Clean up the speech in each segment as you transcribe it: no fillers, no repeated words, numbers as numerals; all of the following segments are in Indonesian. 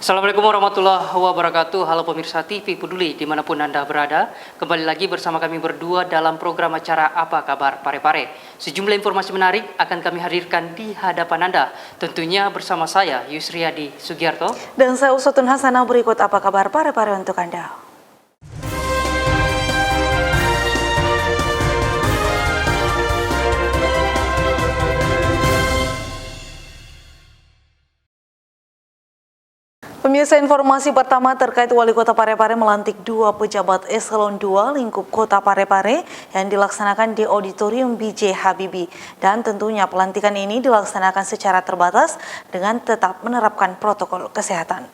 Assalamualaikum warahmatullahi wabarakatuh. Halo pemirsa TV Peduli dimanapun Anda berada. Kembali lagi bersama kami berdua dalam program acara Apa Kabar Parepare. Sejumlah informasi menarik akan kami hadirkan di hadapan Anda. Tentunya bersama saya Yusriadi Sugiarto. Dan saya Usutun Hasanah, berikut Apa Kabar Parepare untuk Anda. Pemirsa, informasi pertama terkait Wali Kota Parepare melantik 2 pejabat eselon 2 lingkup Kota Parepare yang dilaksanakan di Auditorium B.J. Habibie. Dan tentunya pelantikan ini dilaksanakan secara terbatas dengan tetap menerapkan protokol kesehatan.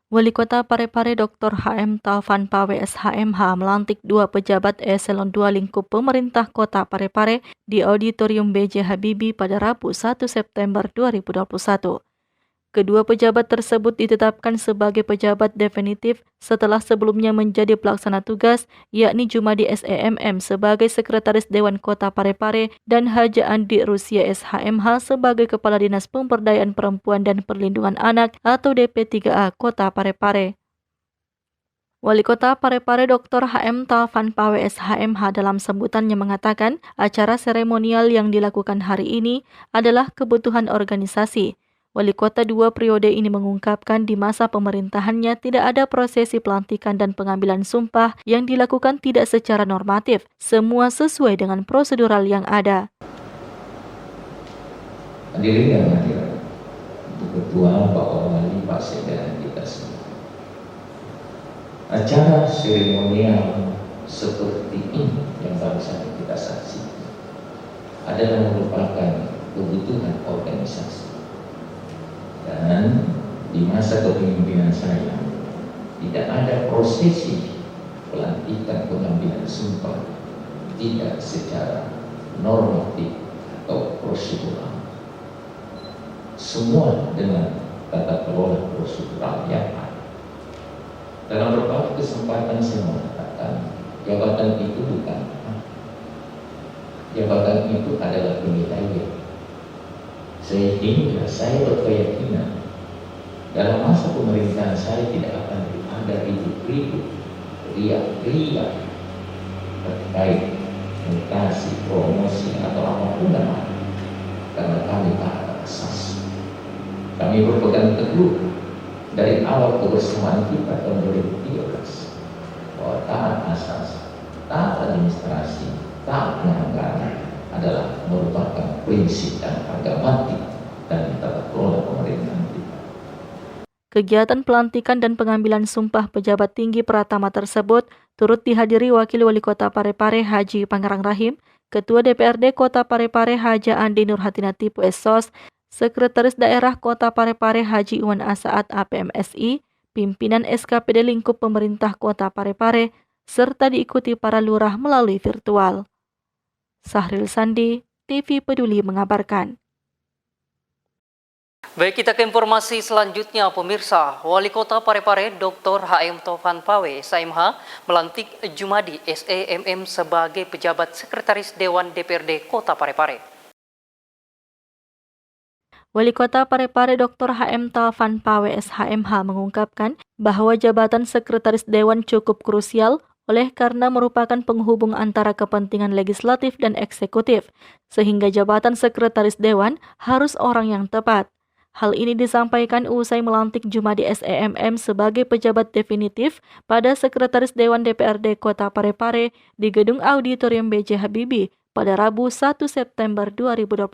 Wali Kota Parepare Dr. H.M. Taufan Pawe SHMH melantik 2 pejabat eselon 2 lingkup pemerintah Kota Parepare di Auditorium B.J. Habibie pada Rabu 1 September 2021. Kedua pejabat tersebut ditetapkan sebagai pejabat definitif setelah sebelumnya menjadi pelaksana tugas, yakni Jumadi SEMM sebagai Sekretaris Dewan Kota Parepare dan Haja Andi Rusia SHMH sebagai Kepala Dinas Pemberdayaan Perempuan dan Perlindungan Anak atau DP3A Kota Parepare. Wali Kota Parepare Dr. H.M. Taufan Pawe SHMH dalam sambutannya mengatakan acara seremonial yang dilakukan hari ini adalah kebutuhan organisasi. Wali Kota 2 periode ini mengungkapkan di masa pemerintahannya tidak ada prosesi pelantikan dan pengambilan sumpah yang dilakukan tidak secara normatif, semua sesuai dengan prosedural yang ada. Hadirin yang hadir, untuk Ketua, Pak Wali, Pak Sekda, kita semua. Acara seremonial seperti ini yang baru saja kita saksikan adalah merupakan kebutuhan organisasi. Dan di masa kepemimpinan saya tidak ada prosesi pelantikan pengambilan sumpah tidak secara normatif atau prosedural. Semua dengan tata kelola prosedural yang ada. Dalam beberapa kesempatan saya mengatakan jabatan itu bukan apa. Jabatan itu adalah penilaian. Sehingga saya berkeyakinan dalam masa pemerintahan saya tidak akan ada ribut-ribut, riak-riak terkait mutasi, promosi atau apapun namanya, karena kami taat asas. Kami berpegang teguh dari awal kebersamaan kita tahun 2013 bahwa taat asas, taat administrasi, taat anggaran adalah merupakan prinsip dan harga mati dan tata kelola pemerintahan kita. Kegiatan pelantikan dan pengambilan sumpah pejabat tinggi Pratama tersebut turut dihadiri Wakil Wali Kota Parepare Haji Pangerang Rahim, Ketua DPRD Kota Parepare Haja Andi Nurhatina Tipu SSOS, Sekretaris Daerah Kota Parepare Haji Iwan Asaat APMSI, pimpinan SKPD lingkup pemerintah Kota Parepare, serta diikuti para lurah melalui virtual. Sahril Sandi, TV Peduli mengabarkan. Baik, kita ke informasi selanjutnya pemirsa. Wali Kota Parepare Dr. H.M. Taufan Pawe SHMH melantik Jumadi SEMM sebagai pejabat Sekretaris Dewan DPRD Kota Parepare. Wali Kota Parepare Dr. H.M. Taufan Pawe SHMH mengungkapkan bahwa jabatan Sekretaris Dewan cukup krusial oleh karena merupakan penghubung antara kepentingan legislatif dan eksekutif, sehingga jabatan Sekretaris Dewan harus orang yang tepat. Hal ini disampaikan usai melantik Jumadi SEMM sebagai pejabat definitif pada Sekretaris Dewan DPRD Kota Parepare di Gedung Auditorium B.J. Habibie pada Rabu 1 September 2021.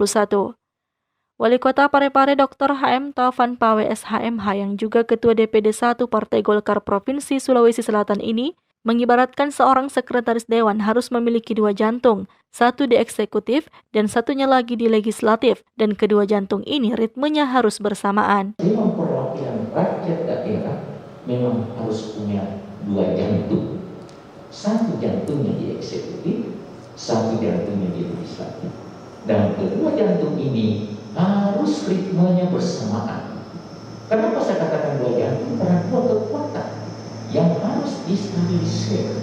Wali Kota Parepare Dr. H.M. Taufan Pawe SHMH yang juga Ketua DPD 1 Partai Golkar Provinsi Sulawesi Selatan ini mengibaratkan seorang sekretaris dewan harus memiliki 2 jantung, satu di eksekutif dan satunya lagi di legislatif, dan kedua jantung ini ritmenya harus bersamaan. Memang perwakilan rakyat daerah memang harus punya 2 jantung, satu jantungnya di eksekutif, satu jantungnya di legislatif, dan kedua jantung ini harus ritmenya bersamaan. Kenapa saya katakan 2 jantung? Karena 2 kekuatan yang harus distabilisir,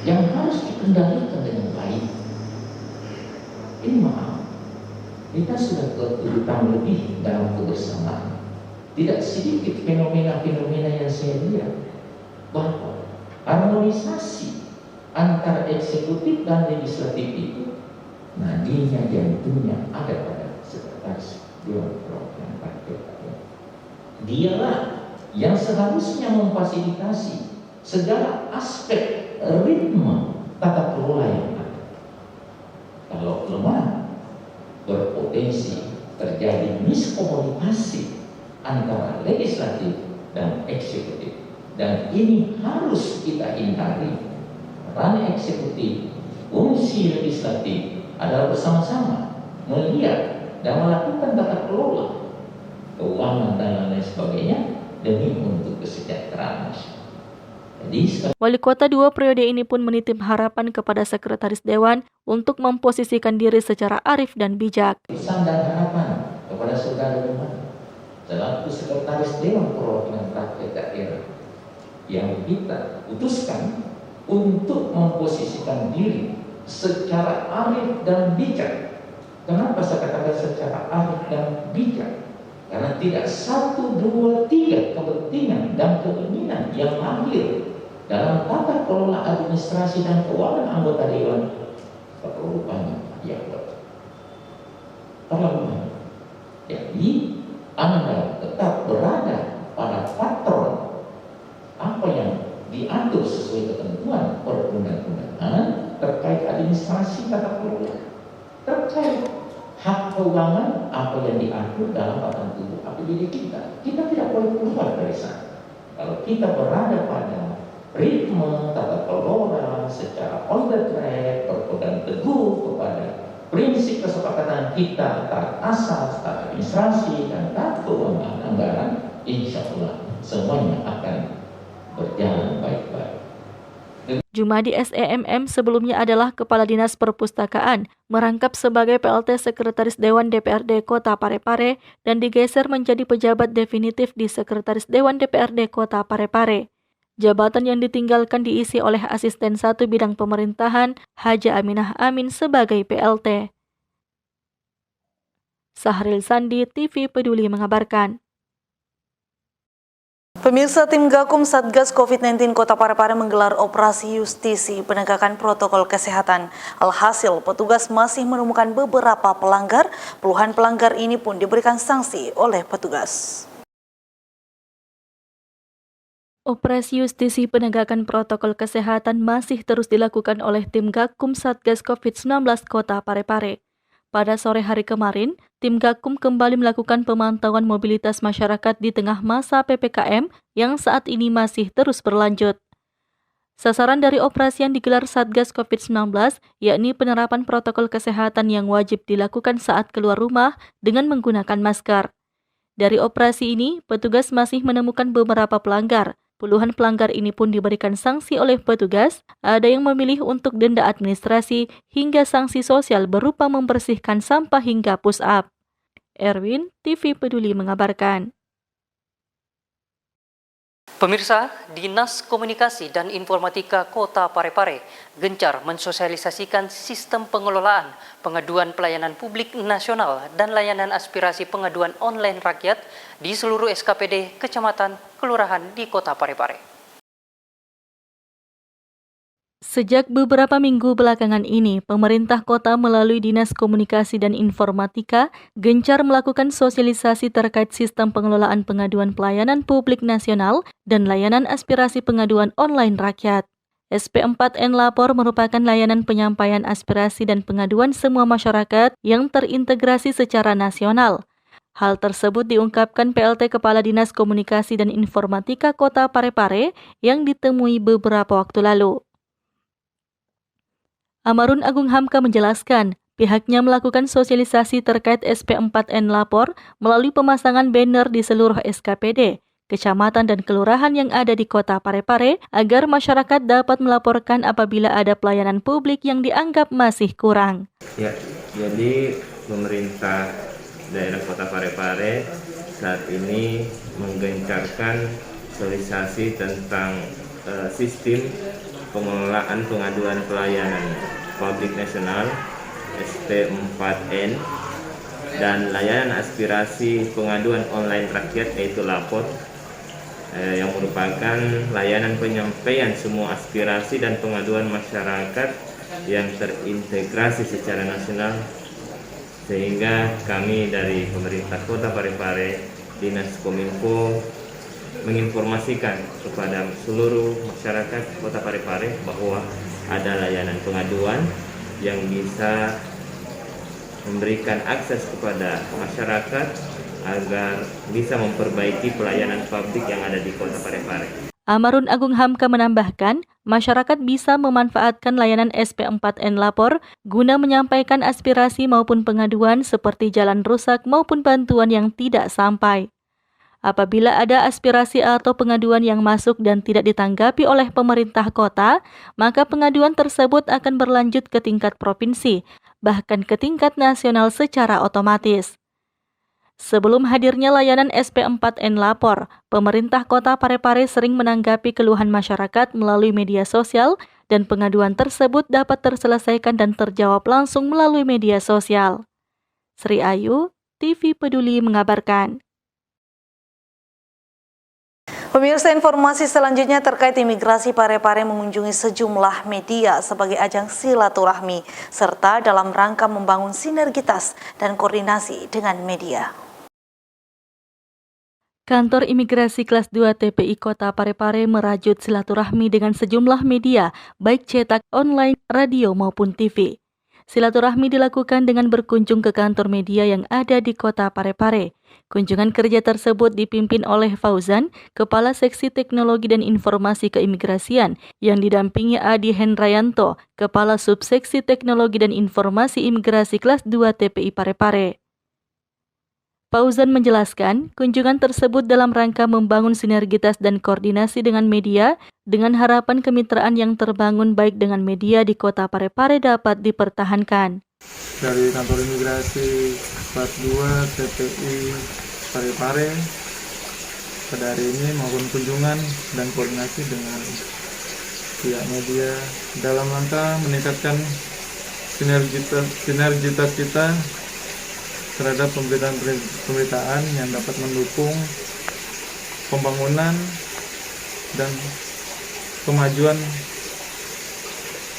yang harus dikendalikan dengan baik. Ini maaf, kita sudah ke 7 tahun lebih dalam kebersamaan. tidak sedikit fenomena-fenomena yang saya lihat bahwa harmonisasi antara eksekutif dan legislatif itu nadinya jantungnya ada pada sekretaris Dewan Perwakilan Rakyat. Dialah yang seharusnya memfasilitasi segala aspek ritme tata kelola yang ada. Kalau lemah, berpotensi terjadi miskomunikasi antara legislatif dan eksekutif, dan ini harus kita hindari. Peran eksekutif, fungsi legislatif adalah bersama-sama melihat dan melakukan tata kelola keuangan dan lain sebagainya demi untuk kesejahteraan masyarakat. Wali Kota 2 periode ini pun menitip harapan kepada Sekretaris Dewan untuk memposisikan diri secara arif dan bijak. Pesan dan harapan kepada saudara Dewan selaku Sekretaris Dewan Perwakilan Rakyat Daerah yang kita putuskan untuk memposisikan diri secara arif dan bijak. Kenapa saya katakan secara arif dan bijak? Karena tidak 1, 2, 3 kepentingan dan keinginan yang lahir dalam tata kelola administrasi dan keuangan anggota Dewan terlalu banyak yang terlalu banyak. Jadi Anda tetap berada pada patron apa yang diatur sesuai ketentuan perundang-undangan terkait administrasi tata kelola, terkait hak keuangan apa yang diatur dalam batang tubuh APBD kita. Kita tidak boleh keluar dari sana. Kalau kita berada pada ritme tata kelola secara on the track, berpegang teguh kepada prinsip kesepakatan kita taat asas, taat administrasi, dan taat keuangan anggaran, insya Allah semuanya akan berjalan baik-baik. Jumadi SEMM sebelumnya adalah Kepala Dinas Perpustakaan, merangkap sebagai PLT Sekretaris Dewan DPRD Kota Parepare dan digeser menjadi pejabat definitif di Sekretaris Dewan DPRD Kota Parepare. Jabatan yang ditinggalkan diisi oleh Asisten 1 Bidang Pemerintahan, Haja Aminah Amin sebagai PLT. Sahril Sandi, TV Peduli mengabarkan. Pemirsa, tim Gakum Satgas COVID-19 Kota Parepare menggelar operasi justisi penegakan protokol kesehatan. Alhasil, petugas masih menemukan beberapa pelanggar. Puluhan pelanggar ini pun diberikan sanksi oleh petugas. Operasi justisi penegakan protokol kesehatan masih terus dilakukan oleh tim Gakum Satgas COVID-19 Kota Parepare. Pada sore hari kemarin, tim Gakum kembali melakukan pemantauan mobilitas masyarakat di tengah masa PPKM yang saat ini masih terus berlanjut. Sasaran dari operasi yang digelar Satgas COVID-19 yakni penerapan protokol kesehatan yang wajib dilakukan saat keluar rumah dengan menggunakan masker. Dari operasi ini, petugas masih menemukan beberapa pelanggar. Puluhan pelanggar ini pun diberikan sanksi oleh petugas, ada yang memilih untuk denda administrasi hingga sanksi sosial berupa membersihkan sampah hingga push up. Erwin, TV Peduli mengabarkan. Pemirsa, Dinas Komunikasi dan Informatika Kota Parepare gencar mensosialisasikan sistem pengelolaan pengaduan pelayanan publik nasional dan layanan aspirasi pengaduan online rakyat di seluruh SKPD, kecamatan, kelurahan di Kota Parepare. Sejak beberapa minggu belakangan ini, pemerintah kota melalui Dinas Komunikasi dan Informatika gencar melakukan sosialisasi terkait sistem pengelolaan pengaduan pelayanan publik nasional dan layanan aspirasi pengaduan online rakyat. SP4N Lapor merupakan layanan penyampaian aspirasi dan pengaduan semua masyarakat yang terintegrasi secara nasional. Hal tersebut diungkapkan PLT Kepala Dinas Komunikasi dan Informatika Kota Parepare yang ditemui beberapa waktu lalu. Amarun Agung Hamka menjelaskan, pihaknya melakukan sosialisasi terkait SP4N Lapor melalui pemasangan banner di seluruh SKPD, kecamatan dan kelurahan yang ada di Kota Parepare agar masyarakat dapat melaporkan apabila ada pelayanan publik yang dianggap masih kurang. Ya, jadi pemerintah daerah Kota Parepare saat ini menggencarkan sosialisasi tentang sistem pengelolaan pengaduan pelayanan publik nasional SP4N dan layanan aspirasi pengaduan online rakyat yaitu lapor yang merupakan layanan penyampaian semua aspirasi dan pengaduan masyarakat yang terintegrasi secara nasional, sehingga kami dari pemerintah Kota Parepare, Dinas Kominfo menginformasikan kepada seluruh masyarakat Kota Parepare bahwa ada layanan pengaduan yang bisa memberikan akses kepada masyarakat agar bisa memperbaiki pelayanan publik yang ada di Kota Parepare. Amarun Agung Hamka menambahkan, masyarakat bisa memanfaatkan layanan SP4N Lapor guna menyampaikan aspirasi maupun pengaduan seperti jalan rusak maupun bantuan yang tidak sampai. Apabila ada aspirasi atau pengaduan yang masuk dan tidak ditanggapi oleh pemerintah kota, maka pengaduan tersebut akan berlanjut ke tingkat provinsi, bahkan ke tingkat nasional secara otomatis. Sebelum hadirnya layanan SP4N Lapor, pemerintah Kota Parepare sering menanggapi keluhan masyarakat melalui media sosial dan pengaduan tersebut dapat terselesaikan dan terjawab langsung melalui media sosial. Sri Ayu, TV Peduli mengabarkan. Pemirsa, informasi selanjutnya terkait imigrasi Parepare mengunjungi sejumlah media sebagai ajang silaturahmi serta dalam rangka membangun sinergitas dan koordinasi dengan media. Kantor Imigrasi Kelas 2 TPI Kota Parepare merajut silaturahmi dengan sejumlah media, baik cetak, online, radio maupun TV. Silaturahmi dilakukan dengan berkunjung ke kantor media yang ada di Kota Parepare. Kunjungan kerja tersebut dipimpin oleh Fauzan, Kepala Seksi Teknologi dan Informasi Keimigrasian, yang didampingi Adi Hendrayanto, Kepala Subseksi Teknologi dan Informasi Imigrasi Kelas 2 TPI Parepare. Fauzan menjelaskan, kunjungan tersebut dalam rangka membangun sinergitas dan koordinasi dengan media dengan harapan kemitraan yang terbangun baik dengan media di Kota Parepare dapat dipertahankan. Dari kantor imigrasi kelas 2 TPI Parepare pada hari ini maupun kunjungan dan koordinasi dengan pihak media dalam rangka meningkatkan sinergitas kita terhadap pemberitaan yang dapat mendukung pembangunan dan kemajuan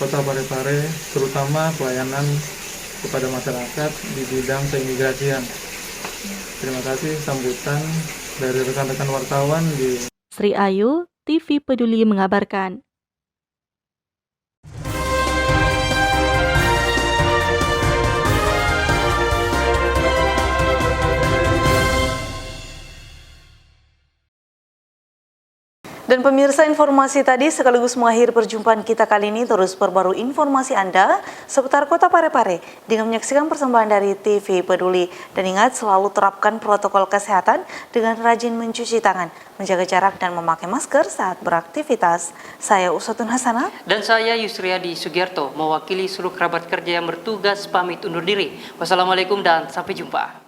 Kota Parepare, terutama pelayanan kepada masyarakat di bidang keimigrasian. Terima kasih sambutan dari rekan-rekan wartawan di Sri Ayu, TV Peduli mengabarkan. Dan pemirsa, informasi tadi sekaligus mengakhiri perjumpaan kita kali ini. Terus perbarui informasi Anda seputar Kota Parepare dengan menyaksikan persembahan dari TV Peduli. Dan ingat, selalu terapkan protokol kesehatan dengan rajin mencuci tangan, menjaga jarak dan memakai masker saat beraktivitas. Saya Usatun Hasanah. Dan saya Yusriadi Sugiarto, mewakili seluruh kerabat kerja yang bertugas pamit undur diri. Wassalamualaikum dan sampai jumpa.